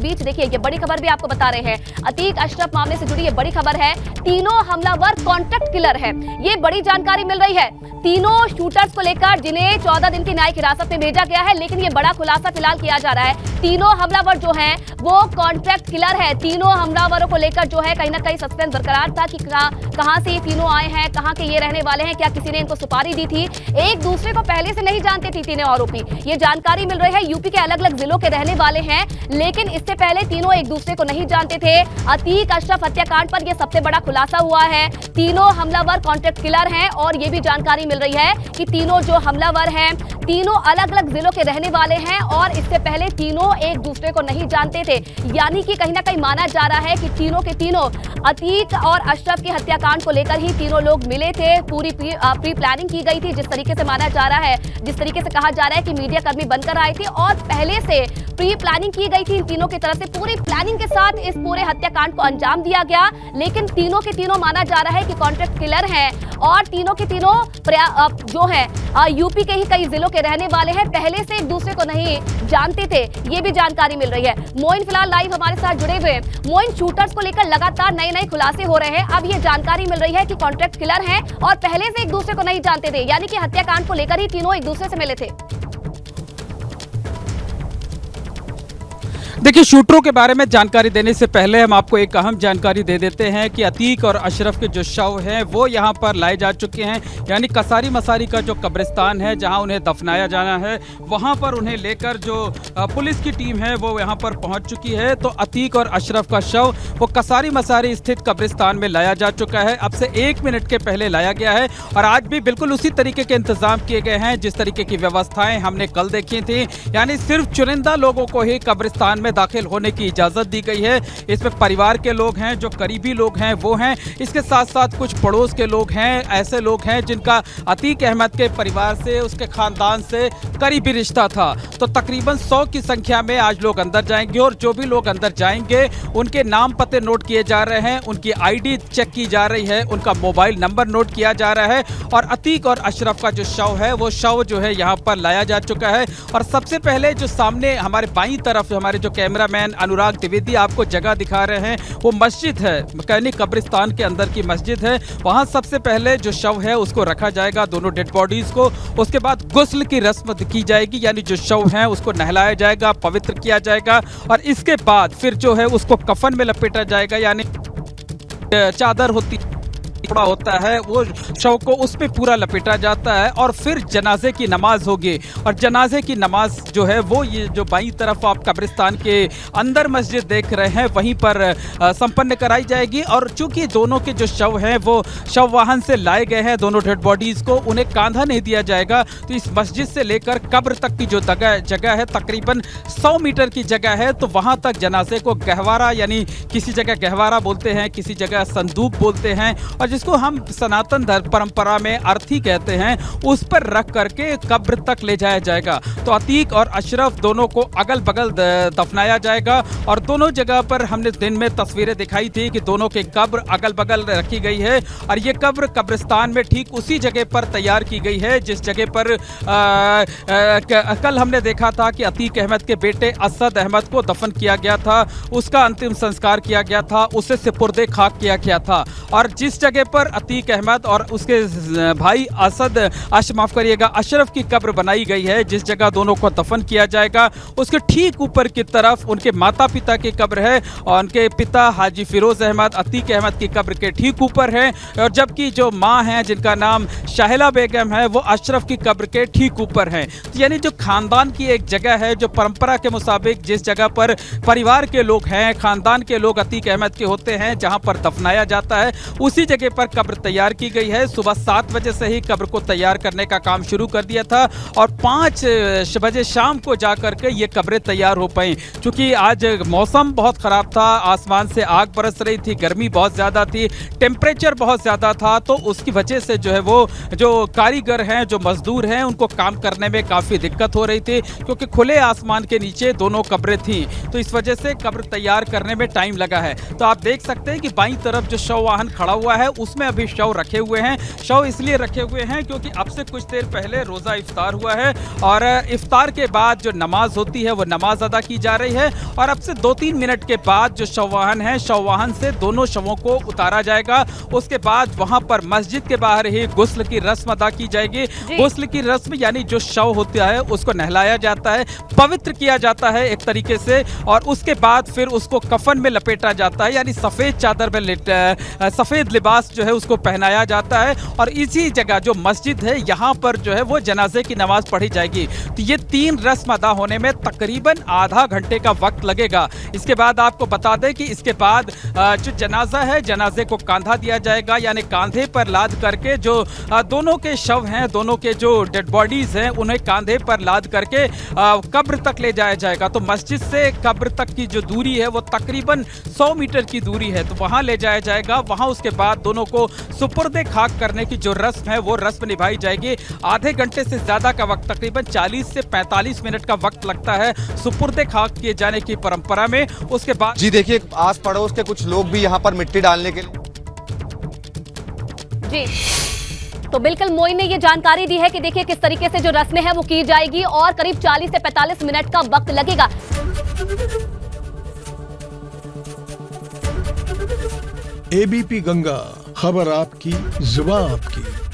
बीच देखिए ये बड़ी खबर भी आपको बता रहे हैं, अतीक अशरफ मामले से जुड़ी ये बड़ी खबर है। तीनों हमलावर कॉन्ट्रैक्ट किलर है, ये बड़ी जानकारी मिल रही है। तीनों शूटर्स को लेकर जिन्हें 14 दिन की न्यायिक हिरासत में भेजा गया है, लेकिन ये बड़ा खुलासा फिलहाल किया जा रहा है। तीनों हमलावर जो हैं वो कॉन्ट्रैक्ट किलर है। तीनों हमलावरों को लेकर जो है कहीं ना कहीं सस्पेंस बरकरार था कि कहां से ये तीनों आए हैं, कहां के ये रहने वाले हैं, क्या किसी ने इनको सुपारी दी थी। एक दूसरे को पहले से नहीं जानते थे तीनों आरोपी, ये जानकारी मिल रही है। यूपी के अलग अलग जिलों के रहने वाले हैं, लेकिन इससे पहले तीनों एक दूसरे को नहीं जानते थे। अतीक अशरफ हत्याकांड पर यह सबसे बड़ा खुलासा हुआ है। तीनों हमलावर कॉन्ट्रैक्ट किलर हैं और ये भी जानकारी मिल रही है कि तीनों जो हमलावर हैं तीनों अलग अलग जिलों के रहने वाले हैं और इससे पहले तीनों एक दूसरे को नहीं जानते थे। यानी कि कहीं ना कहीं माना जा रहा है कि तीनों के तीनों अतीक और अशरफ के हत्याकांड को लेकर ही तीनों लोग मिले थे। पूरी प्री प्लानिंग की गई थी, जिस तरीके से माना जा रहा है, जिस तरीके से कहा जा रहा है कि मीडिया कर्मी बनकर आए थे और पहले से प्री प्लानिंग की गई थी इन तीनों की तरफ से। पूरी प्लानिंग के साथ इस पूरे हत्याकांड को अंजाम दिया गया, लेकिन तीनों के तीनों माना जा रहा है कि कॉन्ट्रैक्ट किलर हैं और तीनों के तीनों जो है यूपी के ही कई जिलों के रहने वाले हैं, पहले से एक दूसरे को नहीं जानते थे, ये भी जानकारी मिल रही है। मोइन फिलहाल लाइव हमारे साथ जुड़े हुए हैं। मोइन, शूटर्स को लेकर लगातार नए नए खुलासे हो रहे हैं। अब ये जानकारी मिल रही है कि कॉन्ट्रैक्ट किलर हैं और पहले से एक दूसरे को नहीं जानते थे, यानी कि हत्याकांड को लेकर ही तीनों एक दूसरे से मिले थे। देखिए, शूटरों के बारे में जानकारी देने से पहले हम आपको एक अहम जानकारी दे देते हैं कि अतीक और अशरफ के जो शव हैं वो यहाँ पर लाए जा चुके हैं, यानी कसारी मसारी का जो कब्रिस्तान है जहाँ उन्हें दफनाया जाना है, वहाँ पर उन्हें लेकर जो पुलिस की टीम है वो यहाँ पर पहुँच चुकी है। तो अतीक और अशरफ का शव वो कसारी मसारी स्थित कब्रिस्तान में लाया जा चुका है। अब से 1 मिनट के पहले लाया गया है और आज भी बिल्कुल उसी तरीके के इंतजाम किए गए हैं जिस तरीके की व्यवस्थाएं हमने कल देखी थी, यानी सिर्फ चुनिंदा लोगों को ही कब्रिस्तान में दाखिल होने की इजाजत दी गई है। इसमें परिवार के लोग हैं, जो करीबी लोग हैं वो हैं, इसके साथ साथ कुछ पड़ोस के लोग हैं, ऐसे लोग हैं जिनका अतीक अहमद के परिवार से, उसके खानदान से करीबी रिश्ता था। तो तकरीबन 100 की संख्या में आज लोग अंदर जाएंगे और जो भी लोग अंदर जाएंगे उनके नाम पते नोट किए जा रहे हैं, उनकी आईडी चेक की जा रही है, उनका मोबाइल नंबर नोट किया जा रहा है और अतीक और अशरफ का जो शव है वो शव जो है यहाँ पर लाया जा चुका है। और सबसे पहले जो सामने हमारे बाईं तरफ हमारे जो कैमरामैन अनुराग द्विवेदी आपको जगह दिखा रहे हैं वो मस्जिद है, कैनी कब्रिस्तान के अंदर की मस्जिद है। वहां सबसे पहले जो शव है उसको रखा जाएगा, दोनों डेड बॉडीज को। उसके बाद गुस्ल की रस्म की जाएगी, यानी जो शव है उसको नहलाया जाएगा, पवित्र किया जाएगा और इसके बाद फिर जो है उसको कफन में लपेटा जाएगा, यानी चादर होती टुकड़ा होता है वो शव को उस पे पूरा लपेटा जाता है और फिर जनाजे की नमाज होगी। और जनाजे की नमाज जो है वो ये जो बाईं तरफ आप कब्रिस्तान के अंदर मस्जिद देख रहे हैं वहीं पर संपन्न कराई जाएगी। और चूंकि दोनों के जो शव हैं वो शव वाहन से लाए गए हैं, दोनों डेड बॉडीज को, उन्हें कांधा नहीं दिया जाएगा। तो इस मस्जिद से लेकर कब्र तक की जो जगह है तकरीबन 100 मीटर की जगह है, तो वहां तक जनाजे को गहवारा, यानी किसी जगह गहवारा बोलते हैं, किसी जगह संदूक बोलते हैं और जिसको हम सनातन धर्म परंपरा में अर्थी कहते हैं, उस पर रख करके कब्र तक ले जाया जाएगा। तो अतीक और अशरफ दोनों को अगल बगल दफनाया जाएगा और दोनों जगह पर हमने दिन में तस्वीरें दिखाई थी कि दोनों के कब्र अगल बगल रखी गई है और ये कब्र कब्रिस्तान में ठीक उसी जगह पर तैयार की गई है जिस जगह पर कल हमने देखा था कि अतीक अहमद के बेटे असद अहमद को दफन किया गया था, उसका अंतिम संस्कार किया गया था, उसे सुपुर्दे खाक किया गया था। और जिस जगह पर अतीक अहमद और उसके भाई माफ करिएगा अशरफ की कब्र बनाई गई है, जिस जगह दोनों को दफन किया जाएगा उसके ठीक ऊपर की तरफ उनके माता पिता की कब्र है और उनके पिता हाजी फिरोज अहमद अतीक अहमद की कब्र के ठीक ऊपर है, और जबकि जो माँ हैं जिनका नाम शाहिला बेगम है वो अशरफ की कब्र के ठीक ऊपर है। तो यानी जो खानदान की एक जगह है, जो परंपरा के मुताबिक जिस जगह पर परिवार के लोग हैं, खानदान के लोग अतीक अहमद के होते हैं, जहां पर दफनाया जाता है, उसी जगह पर कब्र तैयार की गई है। सुबह 7 बजे से ही कब्र को तैयार करने का काम शुरू कर दिया था और 5 बजे शाम को जाकर के ये कब्रें तैयार हो पाई। क्योंकि आज मौसम बहुत खराब था, आसमान से आग बरस रही थी, गर्मी बहुत ज़्यादा थी, टेम्परेचर बहुत ज़्यादा था, तो उसकी वजह से जो है वो जो कारीगर हैं, जो मजदूर हैं, उनको काम करने में काफ़ी दिक्कत हो रही थी क्योंकि खुले आसमान के नीचे दोनों कब्रें थीं, तो इस वजह से कब्र तैयार करने में टाइम लगा है। तो आप देख सकते हैं कि बाईं तरफ जो शव वाहन खड़ा हुआ है उसमें अभी शव रखे हुए हैं। शव इसलिए रखे हुए हैं क्योंकि अब से कुछ देर पहले रोज़ा इफ्तार हुआ है और इफ्तार के बाद जो नमाज होती है वो नमाज अदा की जा रही है और अब से 2-3 मिनट के बाद जो शव वाहन है, शव वाहन से दोनों शवों को उतारा जाएगा। उसके बाद वहां पर मस्जिद के बाहर ही गुस्ल की रस्म अदा की जाएगी। गुस्ल की रस्म यानी जो शव होता है उसको नहलाया जाता है, पवित्र किया जाता है एक तरीके से, और उसके बाद फिर उसको कफन में लपेटा जाता है, यानी सफेद चादर में सफेद लिबास जो है उसको पहनाया जाता है और इसी जगह जो मस्जिद है यहाँ पर जो है वो जनाजे की नमाज पढ़ी जाएगी। तो ये 3 रस्म अदा होने में तकरीबन आधा घंटे का वक्त लगेगा। इसके बाद आपको बता दें कि इसके बाद जो जनाजा है, जनाजे को कांधा दिया जाएगा, यानी कांधे पर लाद करके जो दोनों के शव हैं, दोनों के जो डेड बॉडीज हैं उन्हें कांधे पर लाद करके कब्र तक ले जाया जाएगा। तो मस्जिद से कब्र तक की जो दूरी है वो तकरीबन 100 मीटर की दूरी है, तो वहां ले जाया जाएगा। वहां उसके बाद दोनों को सुपुर्दे खाक करने की जो रस्म है वो रस्म निभाई जाएगी। आधे घंटे से ज्यादा का वक्त, तकरीबन 40 से 45 मिनट का वक्त लगता है सुपुर्दे खाक किए जाने की परंपरा में। उसके बाद जी देखिए, आस पड़ोस के कुछ लोग भी यहाँ पर मिट्टी डालने के लिए जी, तो बिल्कुल मोइन ने ये जानकारी दी है कि देखिए किस तरीके से जो रस्में हैं वो की जाएगी और करीब 40 से 45 मिनट का वक्त लगेगा। एबीपी गंगा, खबर आपकी, जुबान आपकी।